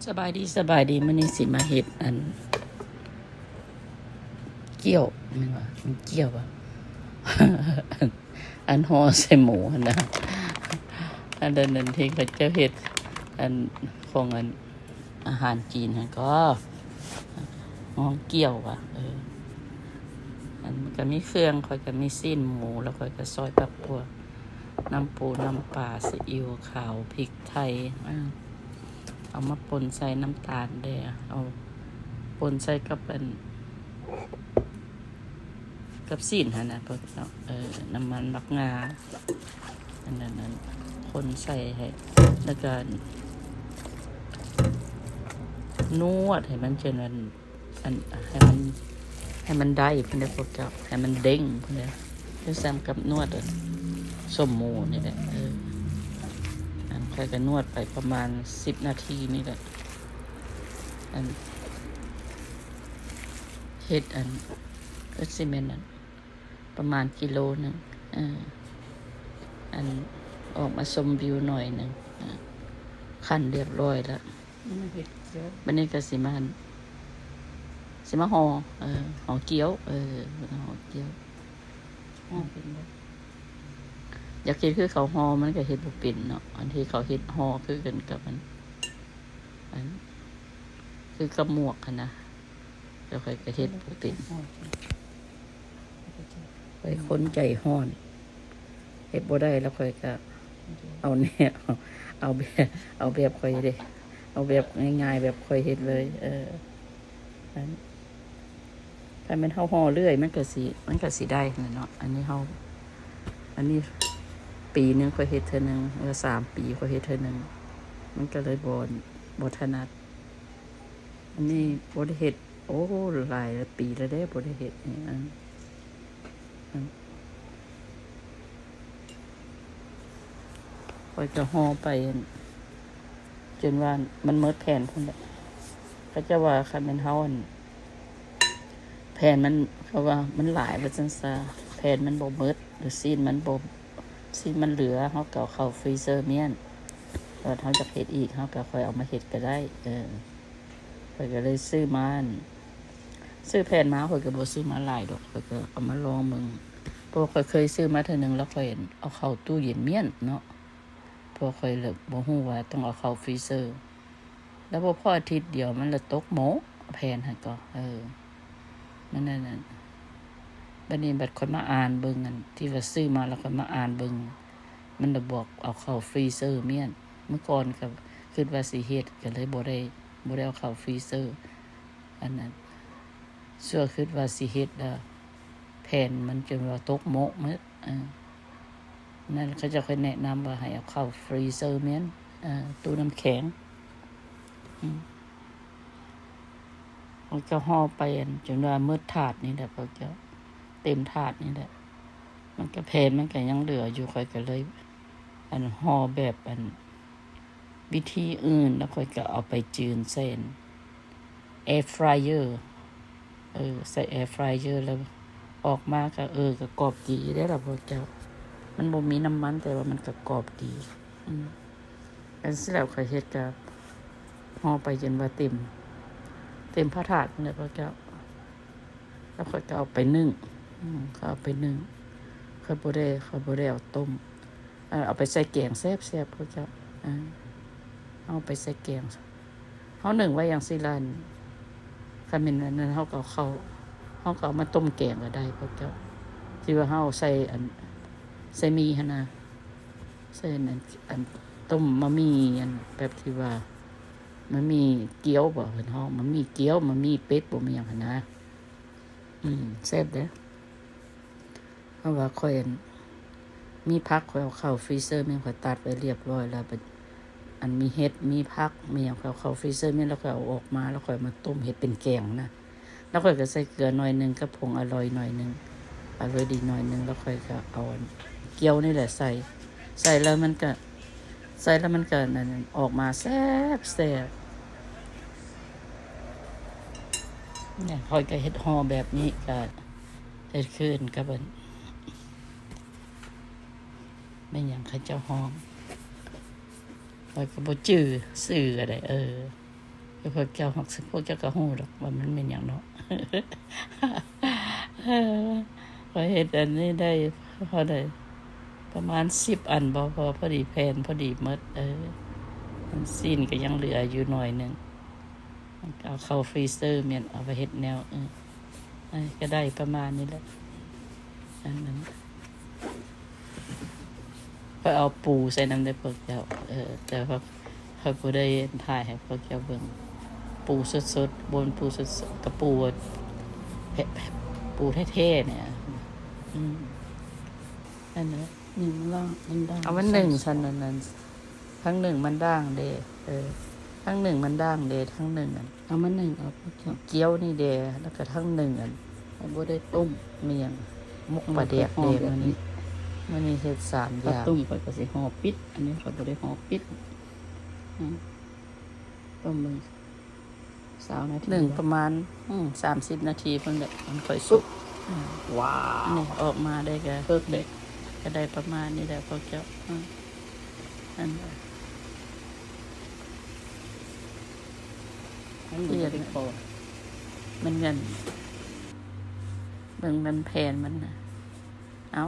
สบายดีมื้อนี้สิมาเฮ็ดอันเกี๊ยวแม่นว่ามันเกี๊ยวบ่อันห่อใส่หมูหั่นนะอันนั้นที่เขาเจ้าเฮ็ดอันของอันอาหารจีนหั่นก็ห่อเกี๊ยวว่ะอันมันก็มีเครื่องค่อยก็มีซีนหมูแล้วค่อยก็ซอยผักบัวน้ำปูน้ำปลาซีอิ๊วขาวพริกไทยเอามาป่นใส่น้ำตาลเด้อเอาป่นใส่กับซีนหั่นน่ะเพิ่นเนาะน้ำมันมักงาอันนั้นคนใส่ให้แล้วก็นวดให้มันจนอันให้มันได้เพิ่นได้พวกเจ้าให้มันเด้งเพิ่นได้ด้วยซ้ำกับนวดส้มหมูนี่แหละอันค่อยก็นวดไปประมาณ10นาทีนี่แหละอันเฮ็ดก็สิแม่นอันประมาณกิโลนึงอันออกมาชมวิวหน่อยนึงคั่นเรียบร้อยแล้วบัดนี้ก็สิมาห่อห่อเกี๊ยวห่อเกี๊ยวห่อเป็นบ่อยากเฮ็ดคือเขาห่อมันก็เฮ็ดบ่เป็นเนาะอันที่เขาเฮ็ดห่อคือกันกับอันคือกับหมวกหั่นนะแล้วค่อยก็เฮ็ดบ่เป็นไปคนใจร้อนเฮ็ดบ่ได้แล้วค่อยก็เอาแนวเอาแบบค่อยเด้เอาแบบง่ายๆแบบค่อยเฮ็ดเลยถ้ามันเฮาห่อเรื่อยมันก็สิได้นั่นเนาะอันนี้ปีนึงค่อยเฮ็ดเทื่อนึง3ปีค่อยเฮ็ดเทื่อนึงมันก็เลยบ่ถนัดอันนี้บ่ได้เฮ็ดโอ้หลายปีแล้วเด้บ่ได้เฮ็ดนี่ค่อยก็ห่อไปจนว่ามันหมดแผ่นพุ่นแหละเขาจะว่าคันแม่นเฮาแผ่นมันเขาว่ามันหลายว่าซั่นซะแผ่นมันบ่หมดหรือซีนมันเหลือเฮาก็เอาเข้าฟรีเซอร์เมียนแล้วเฮาจะเฮ็ดอีกเฮาก็ค่อยเอามาเฮ็ดก็ได้ข้อยก็เลยซื้อแผ่นมาข้อยก็บ่ซื้อมาหลายดอกข้อยก็เอามาลองมึงเพราะข้อยเคยซื้อมาเทื่อนึงแล้วข้อยเอาเข้าตู้เย็นเมียนเนาะเพราะข้อยเลยบ่ฮู้ว่าต้องเอาเข้าฟรีเซอร์แล้วพออาทิตย์เดียวมันละตกหมกแผ่นหั่นก็นั่นบัดนี้ค่อยมาอ่านเบิ่งอันที่ว่าซื้อมาแล้วค่อยมาอ่านเบิ่งมันน่ะบอกเอาเข้าฟรีเซอร์เมียนเมื่อก่อนก็คิดว่าสิเฮ็ดก็เลยบ่ได้เอาเข้าฟรีเซอร์อันนั้นชั่วคิดว่าสิเฮ็ดแผ่นมันจนว่าตกหมกหมดนั่นเขาจะค่อยแนะนำว่าให้เอาเข้าฟรีเซอร์เมียนตู้น้ำแข็งมันก็ห่อไปจนว่ามืดถาดนี่แหละเขาจะเต็มถาดนี่แหละมันก็แผ่นมันก็ยังเหลืออยู่ค่อยก็เลยห่อแบบวิธีอื่นแล้วค่อยก็เอาไปจืนเส้นแอร์ฟรายเออร์ใส่แอร์ฟรายเออร์แล้วออกมาก็ก็กรอบดีได้ล่ะพวกเจ้ามันบ่มีน้ำมันแต่ว่ามันก็กรอบดีอันสิแล้วค่อยเฮ็ดก็ห่อไปจนว่าเต็มพระถาดนี่พวกเจ้าแล้วค่อยก็เอาไปนึ่งก็เอาไปนึ่งค่อยบ่ได้เอาต้มเอาไปใส่แกงแซ่บๆพวกเจ้าเอาไปใส่แกงเฮานึ่งไว้อย่างสิล่ะคันแม่นอันนั้นเฮาก็เอามาต้มแกงก็ได้พวกเจ้าที่ว่าเฮาใส่หมี่หั่นน่ะใส่อันต้มมะหมี่แบบที่ว่ามันมีเกี๊ยวบ่เพิ่นฮ้องมันมีเกี๊ยวมันมีเป็ดบ่มีหยังหั่นนะแซ่บเด้อเพราะว่าค่อยมีผักค่อยเอาเข้าฟรีเซอร์แม่นค่อยตัดไว้เรียบร้อยแล้วมีเห็ดมีผักมีหยังค่อยเอาเข้าฟรีเซอร์แม่นแล้วค่อยเอาออกมาแล้วค่อยมาต้มเฮ็ดเป็นแกงนะแล้วค่อยก็ใส่เกลือหน่อยนึงกับผงอร่อยหน่อยนึงอร่อยดีหน่อยนึงแล้วค่อยก็เอาเกี๊ยวนี่แหละใส่แล้วมันก็นั่นออกมาแซ่บเนี่ยค่อยก็เฮ็ดห่อแบบนี้ก็เฮ็ดขึ้นกับแม่นหยังเขาเจ้าฮ้องข้อยก็บ่จื้อชื่อก็ได้ แต่พวกเจ้าหักสิพวกเจ้าก็ฮู้ดอกว่ามันเป็นหยังเนาะ พอเฮ็ดอันนี้ได้พอได้ประมาณ10 อันบ่พอดีแผ่นพอดีหมดอันซีนก็ยังเหลืออยู่หน่อยหนึงเอาเข้าฟรีเซอร์แม่นเอาไปเฮ็ดแนวก็ได้ประมาณนี้แหละอันนั้นก็เอาปูใส่น้ำได้พวกเจ้าแต่ว่าเขาบ่ได้ถ่ายให้พวกเจ้าเบิ่งปูสดๆบนปูสดๆกับปูปูแท้ๆเนี่ยอันนั้น นี่มันล่างมันด่าง เอามันหนึ่งชั้นนั้นทั้งหนึ่งมันด่างเด้ทั้งหนึ่งมันด่างเด้ทั้งหนึ่งอัน เอามันหนึ่งเอาพวกเจ้า เกี๊ยวนี่เด้แล้วก็ทั้งหนึ่งอัน เอาบ่ได้ต้ม เมียงมุกปลาแดกเด้มันนี่เฮ็ด3 อ ถ้า ย่าง ต้มข่อยก็สิห่อปิด อันนี้ข่อยบ่ได้ห่อปิดต้มมึง20 นาที หนึ่งประมาณ30 นาทีเพิ่นแหละมันค่อยสุก ว้า อันนี้ออกมาได้ก็ เพิกเด็ก ก็ได้ประมาณนี้แหละพวกเจ้าอันนั้น ให้มันได้พอ มันเงินเบิ่งมันแพนมันน่ะเอา